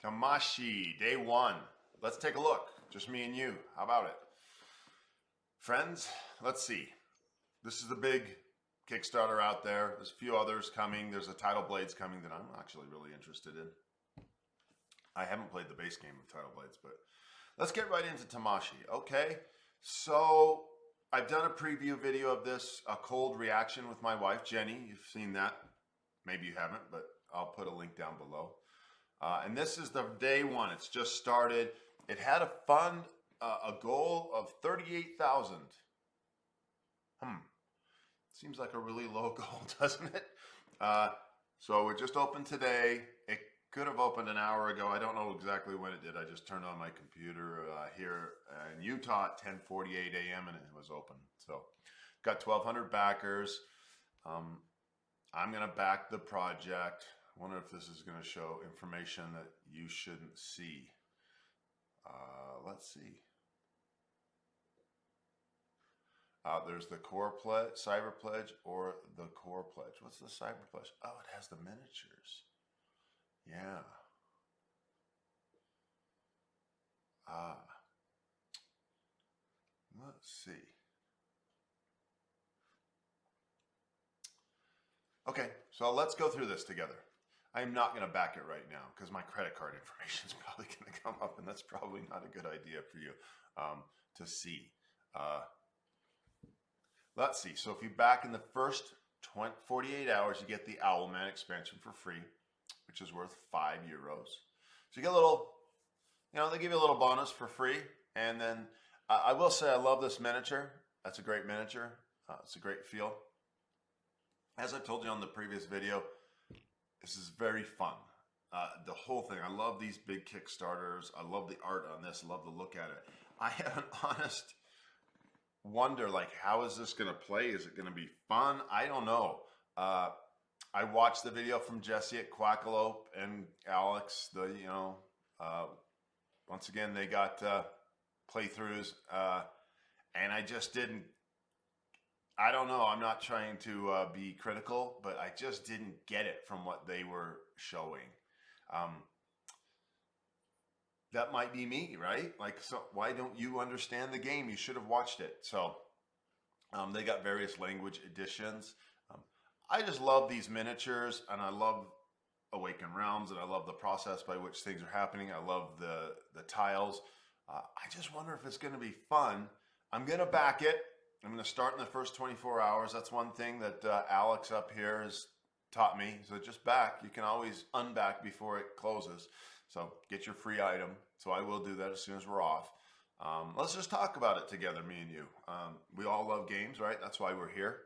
Tamashii, day one. Let's take a look. Just me and you. How about it? Friends, let's see. This is the big Kickstarter out there. There's a few others coming. There's a Tidal Blades coming that I'm actually really interested in. I haven't played the base game of Tidal Blades, but let's get right into Tamashii. Okay, so I've done a preview video of this, a cold reaction with my wife, Jenny. You've seen that. Maybe you haven't, but I'll put a link down below. And this is the day one. It's just started. It had a fund, a goal of 38,000. Seems like a really low goal, doesn't it? So it just opened today. It could have opened an hour ago. I don't know exactly when it did. I just turned on my computer here in Utah at 10:48 a.m. and it was open. So got 1,200 backers. I'm going to back the project. I wonder if this is going to show information that you shouldn't see. Let's see. There's the core pledge, cyber pledge, or the core pledge. What's the cyber pledge? Oh, it has the miniatures. Yeah. Let's see. Okay, so let's go through this together. I'm not going to back it right now because my credit card information is probably going to come up, and that's probably not a good idea for you to see. Let's see. So if you back in the first 48 hours, you get the Owlman expansion for free, which is worth €5. So you get a little, they give you a little bonus for free. And then I will say I love this miniature. That's a great miniature. It's a great feel. As I told you on the previous video, this is very fun. The whole thing. I love these big Kickstarters. I love the art on this. I love the look at it. I have an honest wonder, like, how is this going to play? Is it going to be fun? I don't know. I watched the video from Jesse at Quackalope and Alex. Once again, they got playthroughs, and I just didn't. I don't know. I'm not trying to be critical, but I just didn't get it from what they were showing. That might be me, right? Like, so why don't you understand the game? You should have watched it. So they got various language editions. I just love these miniatures, and I love Awaken Realms, and I love the process by which things are happening. I love the tiles. I just wonder if it's going to be fun. I'm going to back it. I'm going to start in the first 24 hours. That's one thing that Alex up here has taught me. So just back. You can always unback before it closes. So get your free item. So I will do that as soon as we're off. Let's just talk about it together, me and you. We all love games, right? That's why we're here.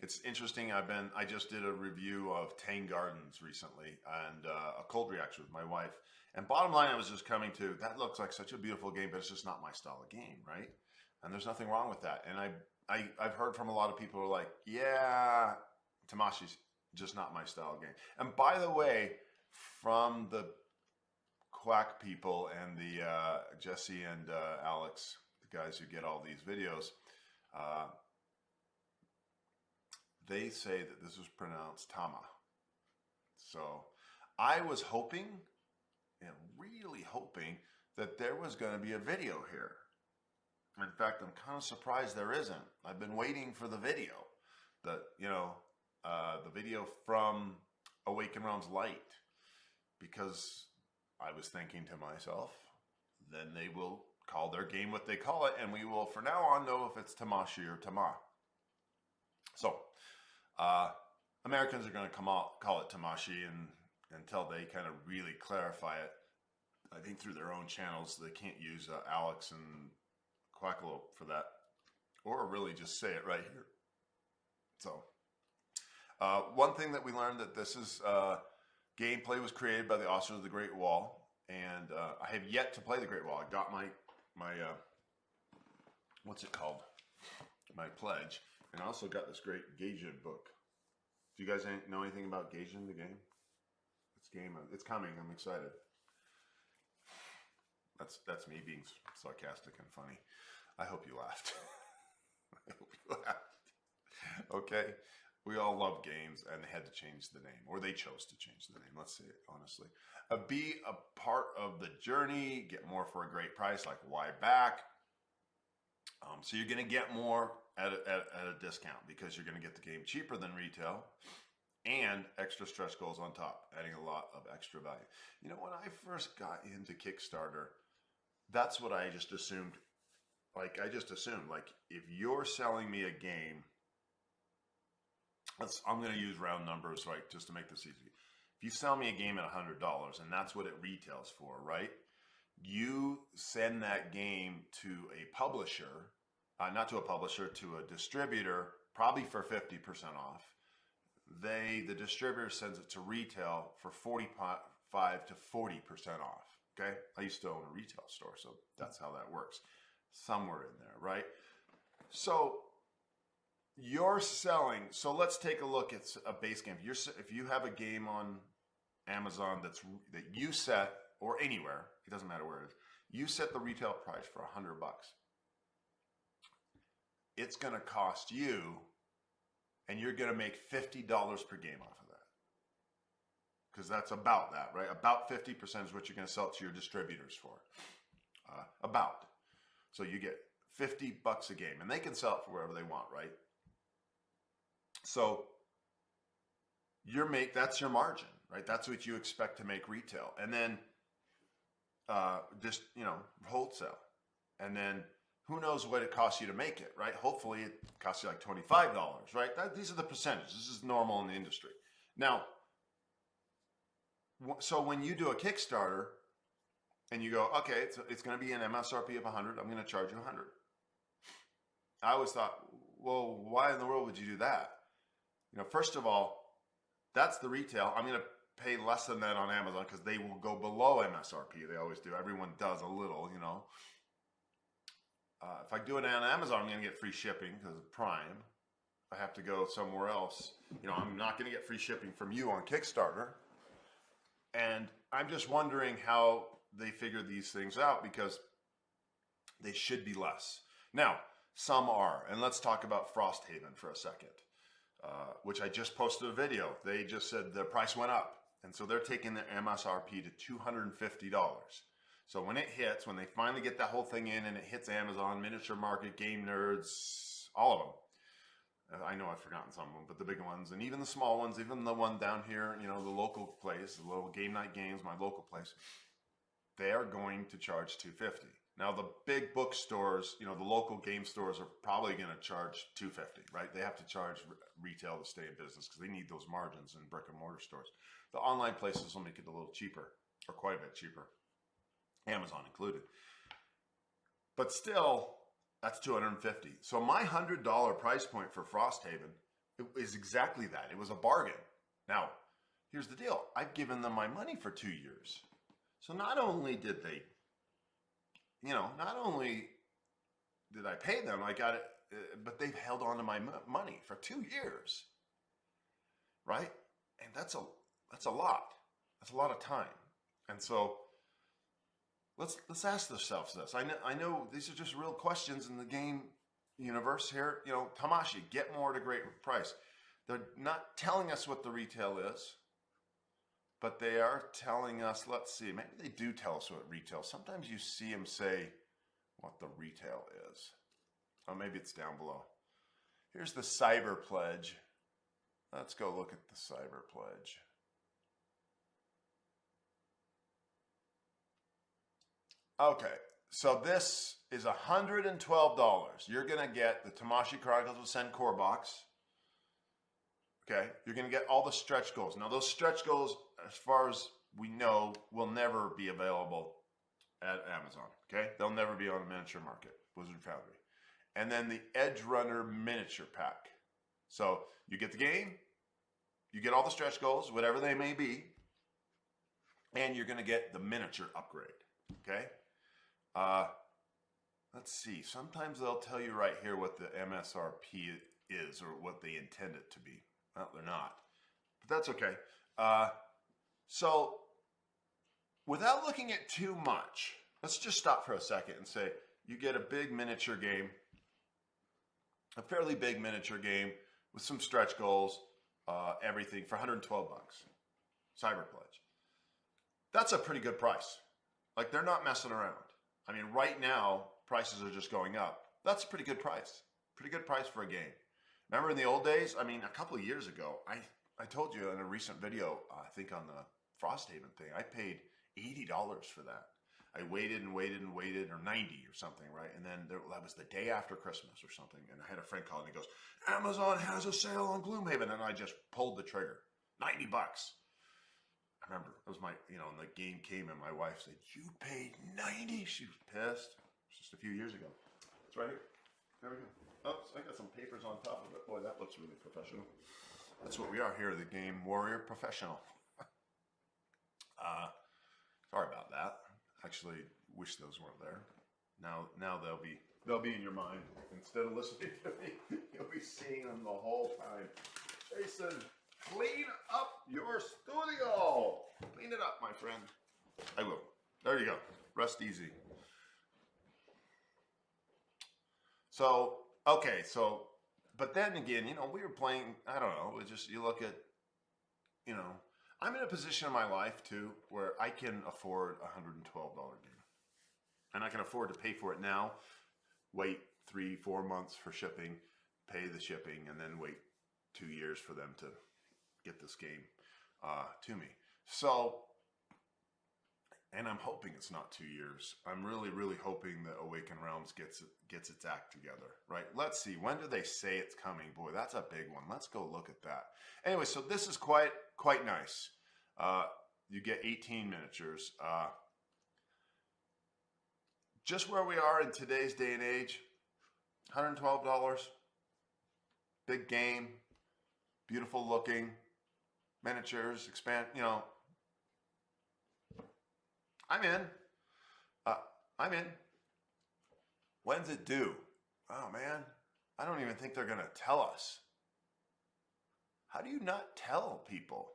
It's interesting. I just did a review of Tang Gardens recently and a cold reaction with my wife. And bottom line, I was just coming to, that looks like such a beautiful game, but it's just not my style of game, right? And there's nothing wrong with that. And I've heard from a lot of people who are like, yeah, Tamashii's just not my style of game. And by the way, from the Quack people and the Jesse and Alex, the guys who get all these videos, they say that this was pronounced Tama. So I was hoping, and really hoping, that there was going to be a video here. In fact, I'm kind of surprised there isn't. I've been waiting for the video. The video from Awaken Realms Lite, because I was thinking to myself, then they will call their game what they call it, and we will, from now on, know if it's Tamashii or Tama. So, Americans are going to call it Tamashii until they kind of really clarify it. I think through their own channels, they can't use Alex and Quackalope for that, or really just say it right here. So, one thing that we learned, that this is gameplay was created by the authors of the Great Wall, and I have yet to play the Great Wall. I got my what's it called? My pledge, and I also got this great Gaijin book. Do you guys know anything about Gaijin, the game? It's coming. I'm excited. That's me being sarcastic and funny. I hope you laughed. I hope you laughed. Okay. We all love games, and they had to change the name, or they chose to change the name. Let's say it honestly. Be a part of the journey. Get more for a great price, like why back? So you're going to get more at a discount because you're going to get the game cheaper than retail, and extra stretch goals on top, adding a lot of extra value. You know, when I first got into Kickstarter, that's what I just assumed. Like, I just assumed, like, if you're selling me a game, I'm going to use round numbers, right, just to make this easy. If you sell me a game at $100 and that's what it retails for, right? You send that game to a publisher, not to a publisher, to a distributor, probably for 50% off. The distributor sends it to retail for 45 to 40% off. Okay, I used to own a retail store, so that's how that works. Somewhere in there, right? So you're selling. So let's take a look at a base game. If you have a game on Amazon that you set, or anywhere, it doesn't matter where it is, you set the retail price for $100. It's going to cost you, and you're going to make $50 per game off of that. Because that's about that, right? About 50% is what you're going to sell it to your distributors for. About. So you get $50 a game, and they can sell it for wherever they want, right? So that's your margin, right? That's what you expect to make retail. And then just, wholesale. And then who knows what it costs you to make it, right? Hopefully it costs you like $25, right? These are the percentages. This is normal in the industry. Now, so when you do a Kickstarter and you go, okay, it's going to be an MSRP of 100, I'm going to charge you 100. I always thought, well, why in the world would you do that? First of all, that's the retail. I'm going to pay less than that on Amazon because they will go below MSRP. They always do. Everyone does a little, if I do it on Amazon, I'm going to get free shipping because of Prime. If I have to go somewhere else, I'm not going to get free shipping from you on Kickstarter. And I'm just wondering how they figure these things out, because they should be less. Now, some are. And let's talk about Frosthaven for a second, which I just posted a video. They just said the price went up. And so they're taking their MSRP to $250. So when it hits, when they finally get that whole thing in and it hits Amazon, Miniature Market, Game Nerds, all of them. I know I've forgotten some of them, but the big ones, and even the small ones, even the one down here, the local place, the little Game Night Games, my local place, they are going to charge $250. Now the big bookstores, the local game stores are probably going to charge $250, right? They have to charge retail to stay in business because they need those margins in brick and mortar stores. The online places will make it a little cheaper, or quite a bit cheaper, Amazon included. But still, that's $250. So my $100 price point for Frosthaven is exactly that. It was a bargain. Now, here's the deal. I've given them my money for 2 years. So not only did they, not only did I pay them, I got it, but they've held on to my money for 2 years, right? And that's a lot. That's a lot of time. And so let's ask ourselves this. I know these are just real questions in the game universe here. Tamashii, get more at a great price. They're not telling us what the retail is, but they are telling us, let's see, maybe they do tell us what retail. Sometimes you see them say what the retail is. Oh, maybe it's down below. Here's the Cyber Pledge. Let's go look at the Cyber Pledge. Okay, so this is $112. You're going to get the Tamashii Chronicles of Sen core box. Okay, you're going to get all the stretch goals. Now, those stretch goals, as far as we know, will never be available at Amazon. Okay, they'll never be on the Miniature Market, Wizard Foundry. And then the Edge Runner Miniature Pack. So you get the game, you get all the stretch goals, whatever they may be, and you're going to get the miniature upgrade. Okay. Let's see. Sometimes they'll tell you right here what the MSRP is, or what they intend it to be. Well, they're not, but that's okay. So without looking at too much, let's just stop for a second and say you get a big miniature game, a fairly big miniature game with some stretch goals, everything for 112 bucks. Cyber pledge. That's a pretty good price. Like, they're not messing around. I mean, right now, prices are just going up. That's a pretty good price. Pretty good price for a game. Remember in the old days? I mean, a couple of years ago, I told you in a recent video, I think on the Frosthaven thing, I paid $80 for that. I waited and waited and waited, or 90 or something, right? And then that was the day after Christmas or something. And I had a friend call and he goes, Amazon has a sale on Gloomhaven. And I just pulled the trigger. 90 bucks. I remember it was and the game came and my wife said, "You paid 90?" She was pissed. It was just a few years ago. It's right here. There we go. Oh, so I got some papers on top of it. Boy, that looks really professional. That's what we are here, the Game Warrior Professional. Sorry about that. Actually, wish those weren't there. Now they'll be in your mind instead of listening to me. You'll be seeing them the whole time. Jason, clean up your studio. Clean it up, my friend. I will. There you go. Rest easy. So, okay, but then again, we were playing, I don't know, you look at, I'm in a position in my life too where I can afford a $112 game. And I can afford to pay for it now, wait 3-4 months for shipping, pay the shipping, and then wait 2 years for them to get this game to me. So, and I'm hoping it's not 2 years. I'm really, really hoping that Awaken Realms gets its act together, right? Let's see. When do they say it's coming? Boy, that's a big one. Let's go look at that. Anyway, so this is quite nice. You get 18 miniatures. Just where we are in today's day and age, $112. Big game, beautiful looking miniatures, I'm in. I'm in. When's it due? Oh man, I don't even think they're going to tell us. How do you not tell people?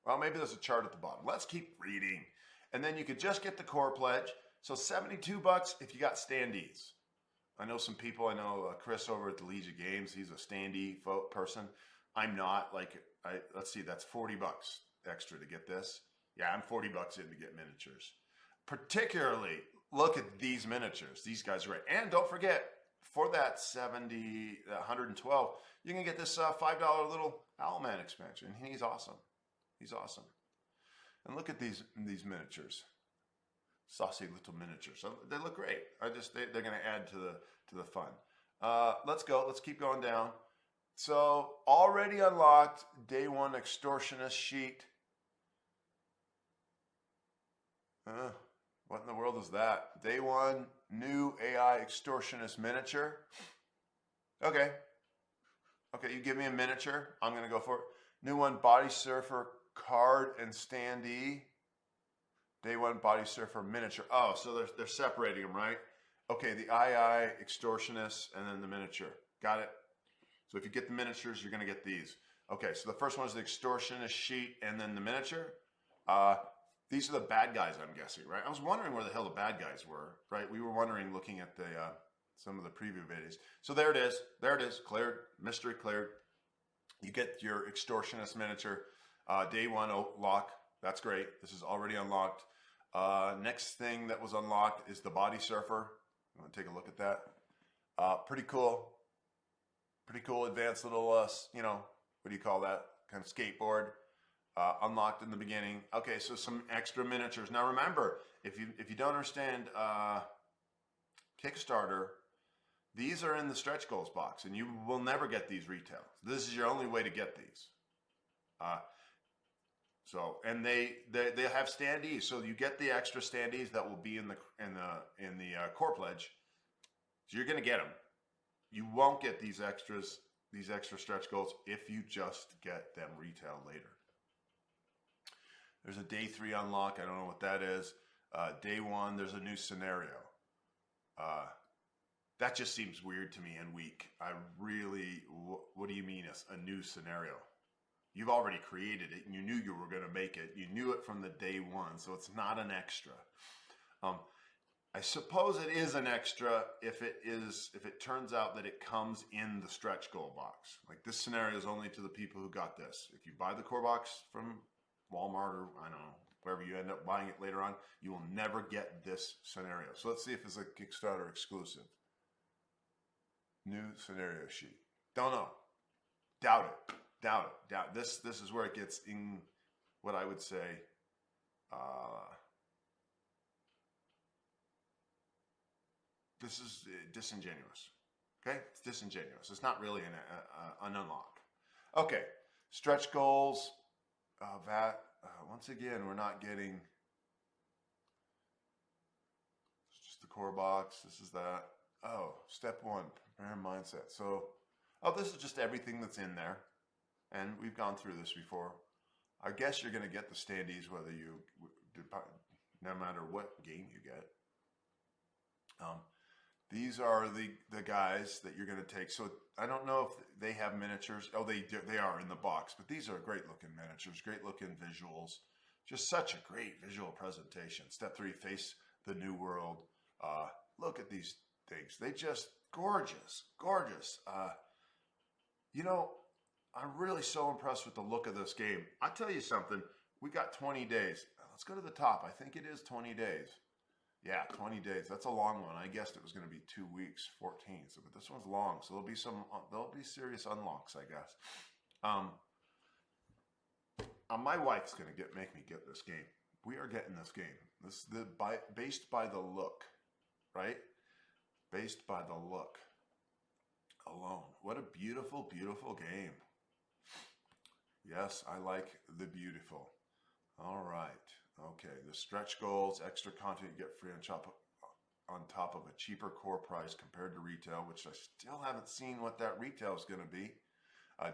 Well, maybe there's a chart at the bottom. Let's keep reading. And then you could just get the core pledge. So 72 bucks if you got standees. I know some people, Chris over at the Legion Games, he's a standee person. I'm not. Let's see, that's 40 bucks extra to get this. Yeah, I'm 40 bucks in to get miniatures. Particularly, look at these miniatures. These guys are great. And don't forget, for that 112, you can get this $5 little Owlman expansion. He's awesome. He's awesome. And look at these miniatures. Saucy little miniatures. So they look great. They're going to add to the fun. Let's go. Let's keep going down. So already unlocked day 1 extortionist sheet. What in the world is that? Day 1 new AI extortionist miniature. Okay, you give me a miniature. I'm going to go for it. New one, Body Surfer card and standee. Day 1 Body Surfer miniature. Oh, so they're separating them, right? Okay, the II extortionist and then the miniature. Got it? So if you get the miniatures, you're going to get these. Okay, so the first one is the extortionist sheet and then the miniature. These are the bad guys, I'm guessing, right? I was wondering where the hell the bad guys were, right? We were wondering looking at the some of the preview videos. So there it is. There it is. Cleared. Mystery cleared. You get your extortionist miniature. Day 1 lock. That's great. This is already unlocked. Next thing that was unlocked is the Body Surfer. I'm going to take a look at that. Pretty cool. Pretty cool advanced little, what do you call that? Kind of skateboard. Unlocked in the beginning. Okay, so some extra miniatures. Now remember, if you don't understand Kickstarter, these are in the stretch goals box, and you will never get these retail. This is your only way to get these. And they have standees, so you get the extra standees that will be in the core pledge. So you're gonna get them. You won't get these extra stretch goals if you just get them retail later. There's a day 3 unlock. I don't know what that is. Day 1, there's a new scenario. That just seems weird to me and weak. What do you mean a new scenario? You've already created it and you knew you were going to make it. You knew it from the day 1, so it's not an extra. I suppose it is an extra if it turns out that it comes in the stretch goal box. Like this scenario is only to the people who got this. If you buy the core box from Walmart or I don't know, wherever you end up buying it later on, you will never get this scenario. So let's see if it's a Kickstarter exclusive. New scenario sheet. Don't know. Doubt it. Doubt it. Doubt it. This is where it gets in what I would say this is disingenuous. Okay? It's disingenuous. It's not really an unlock. Okay. Stretch goals. Once again, we're not getting. It's just the core box. This is that. Oh, step 1, prepare mindset. So, this is just everything that's in there. And we've gone through this before. I guess you're going to get the standees whether no matter what game you get. These are the guys that you're going to take. So I don't know if they have miniatures. Oh, they are in the box. But these are great looking miniatures, great looking visuals. Just such a great visual presentation. Step 3, face the new world. Look at these things. They just gorgeous, gorgeous. I'm really so impressed with the look of this game. I'll tell you something. We got 20 days. Let's go to the top. I think it is 20 days. Yeah, 20 days. That's a long one. I guessed it was going to be 2 weeks, 14. So, but this one's long, so there'll be serious unlocks, I guess. My wife's going to make me get this game. We are getting this game. Based by the look, right? Based by the look alone. What a beautiful, beautiful game. Yes, I like the beautiful. All right. Okay, the stretch goals, extra content you get free on top of a cheaper core price compared to retail, which I still haven't seen what that retail is going to be.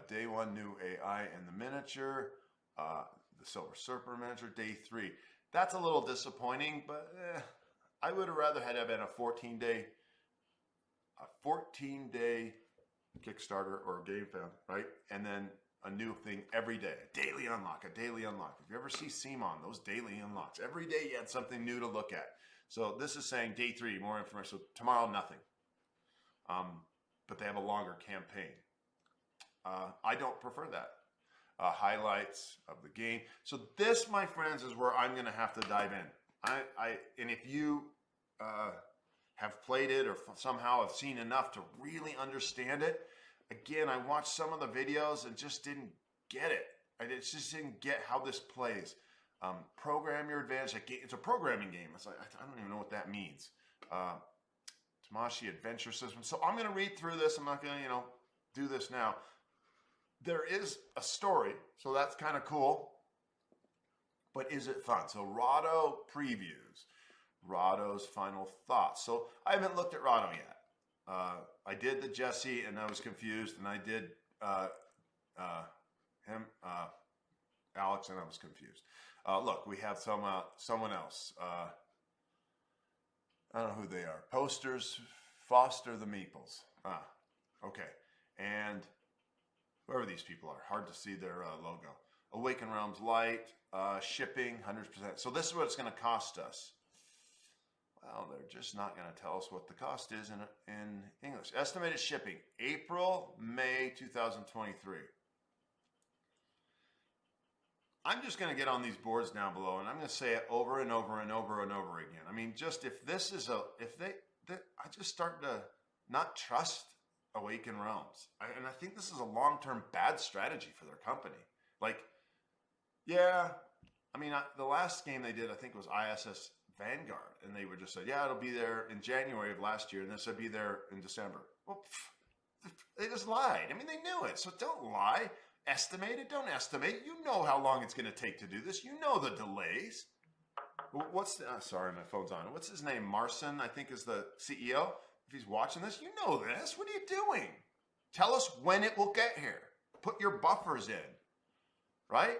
Day 1, new AI and the miniature, the Silver Surfer miniature. Day 3, that's a little disappointing, but I would have rather had it been a 14-day Kickstarter or Game Found, right? And then a new thing every day, a daily unlock. If you ever see Simon, those daily unlocks, every day you had something new to look at. So this is saying day 3, more information. So tomorrow, nothing. But they have a longer campaign. I don't prefer that. Highlights of the game. So this, my friends, is where I'm going to have to dive in. And if you have played it or somehow have seen enough to really understand it, again, I watched some of the videos and just didn't get it. I just didn't get how this plays. Program your advantage. It's a programming game. It's like, I don't even know what that means. Tamashii adventure system. So I'm going to read through this. I'm not going to, do this now. There is a story, so that's kind of cool. But is it fun? So Rahdo previews. Rahdo's final thoughts. So I haven't looked at Rahdo yet. I did the Jesse and I was confused, and I did Alex and I was confused. Look, we have someone else. I don't know who they are. Posters, Foster the Meeples. Okay. And whoever these people are, hard to see their logo. Awaken Realms Lite, shipping, 100%. So this is what it's going to cost us. Well, they're just not going to tell us what the cost is in English. Estimated shipping, April, May 2023. I'm just going to get on these boards down below, and I'm going to say it over and over and over and over again. I mean, just if this is I just start to not trust Awaken Realms. And I think this is a long-term bad strategy for their company. Like, yeah, I mean, the last game they did, I think, was ISS Vanguard, and they would just say, yeah, it'll be there in January of last year, and this would be there in December. Well, they just lied. I mean, they knew it, so don't lie. Estimate it, don't estimate. You know how long it's going to take to do this. You know the delays. Sorry, my phone's on. What's his name? Marson, I think, is the CEO. If he's watching this, you know this. What are you doing? Tell us when it will get here. Put your buffers in, right?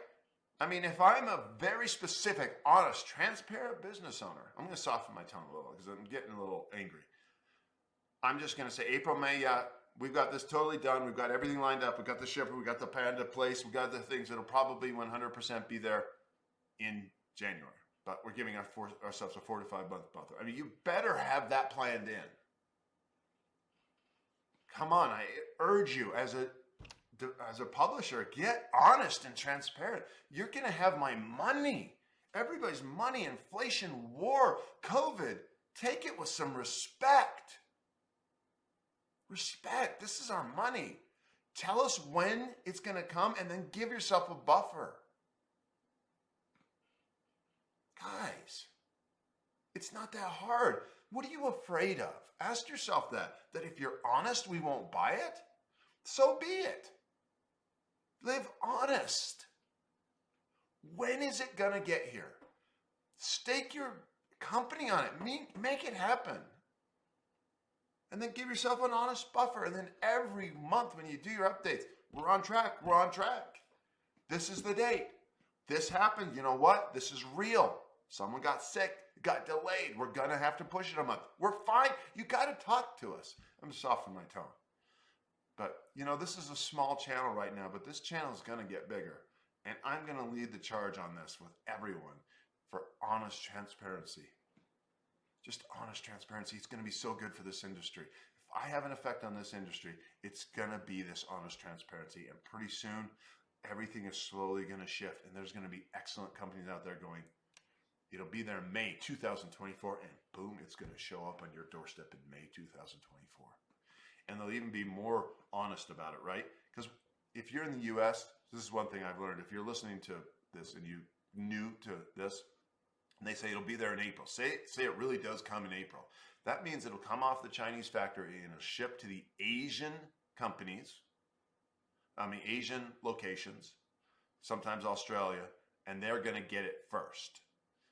I mean, if I'm a very specific, honest, transparent business owner, I'm going to soften my tone a little because I'm getting a little angry. I'm just going to say April, May, yeah, we've got this totally done. We've got everything lined up. We've got the shipper. We've got the panda place. We've got the things that'll probably 100% be there in January. but we're giving ourselves a 4 to 5 month buffer. I mean, you better have that planned in. Come on, I urge you as a publisher, get honest and transparent. You're going to have my money. Everybody's money, inflation, war, COVID. Take it with some respect. Respect. This is our money. Tell us when it's going to come and then give yourself a buffer. Guys, it's not that hard. What are you afraid of? Ask yourself that if you're honest, we won't buy it. So be it. Live honest. When is it going to get here? Stake your company on it. Make it happen. And then give yourself an honest buffer. And then every month when you do your updates, we're on track. We're on track. This is the date. This happened. You know what? This is real. Someone got sick, got delayed. We're going to have to push it a month. We're fine. You got to talk to us. I'm softening my tone. But, you know, this is a small channel right now, but this channel is going to get bigger. And I'm going to lead the charge on this with everyone for honest transparency. Just honest transparency. It's going to be so good for this industry. If I have an effect on this industry, it's going to be this honest transparency. And pretty soon, everything is slowly going to shift. And there's going to be excellent companies out there going, it'll be there in May 2024. And boom, it's going to show up on your doorstep in May 2024. And they'll even be more honest about it, right? Because if you're in the US, this is one thing I've learned. If you're listening to this and you new to this, and they say it'll be there in April. Say it really does come in April. That means it'll come off the Chinese factory and it'll ship to the Asian companies, Asian locations, sometimes Australia, and they're going to get it first.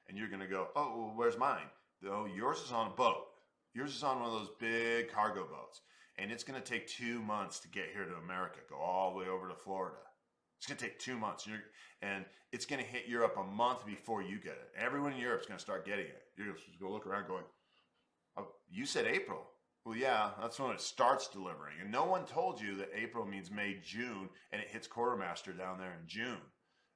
And you're going to go, oh, well, where's mine? Oh, yours is on a boat. Yours is on one of those big cargo boats. And it's going to take 2 months to get here to America, go all the way over to Florida. It's going to take 2 months. And it's going to hit Europe a month before you get it. Everyone in Europe is going to start getting it. You're going to go look around going, oh, you said April. Well, yeah, that's when it starts delivering. And no one told you that April means May, June, and it hits quartermaster down there in June.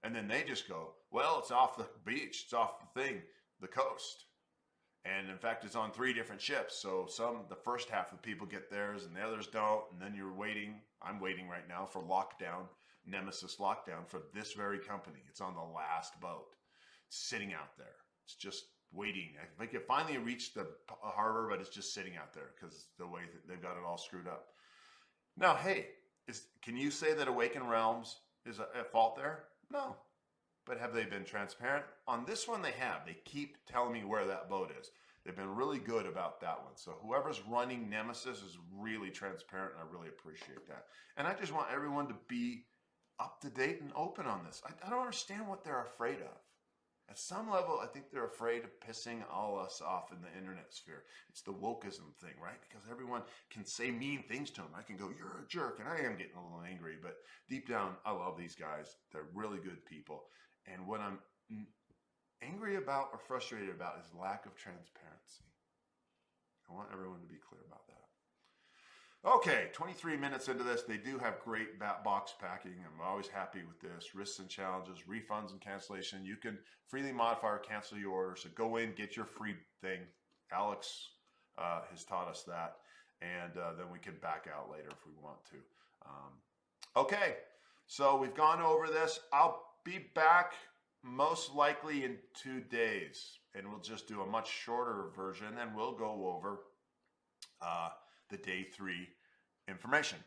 And then they just go, well, it's off the beach. It's off the coast. And in fact, it's on 3 different ships. So the first half of the people get theirs and the others don't. And then you're waiting. I'm waiting right now for lockdown, Nemesis lockdown for this very company. It's on the last boat. It's sitting out there. It's just waiting. I think it finally reached the harbor, but it's just sitting out there because the way that they've got it all screwed up. Now, hey, can you say that Awaken Realms is at fault there? No. But have they been transparent? On this one, they have. They keep telling me where that boat is. They've been really good about that one. So whoever's running Nemesis is really transparent, and I really appreciate that. And I just want everyone to be up to date and open on this. I don't understand what they're afraid of. At some level, I think they're afraid of pissing all us off in the internet sphere. It's the wokeism thing, right? Because everyone can say mean things to them. I can go, you're a jerk, and I am getting a little angry. But deep down, I love these guys. They're really good people. And what I'm angry about or frustrated about is lack of transparency. I want everyone to be clear about that. Okay, 23 minutes into this. They do have great box packing. I'm always happy with this. Risks and challenges, refunds and cancellation. You can freely modify or cancel your order. So go in, get your free thing. Alex has taught us that. And then we can back out later if we want to. Okay, so we've gone over this. I'll be back most likely in 2 days, and we'll just do a much shorter version, and we'll go over the day 3 information.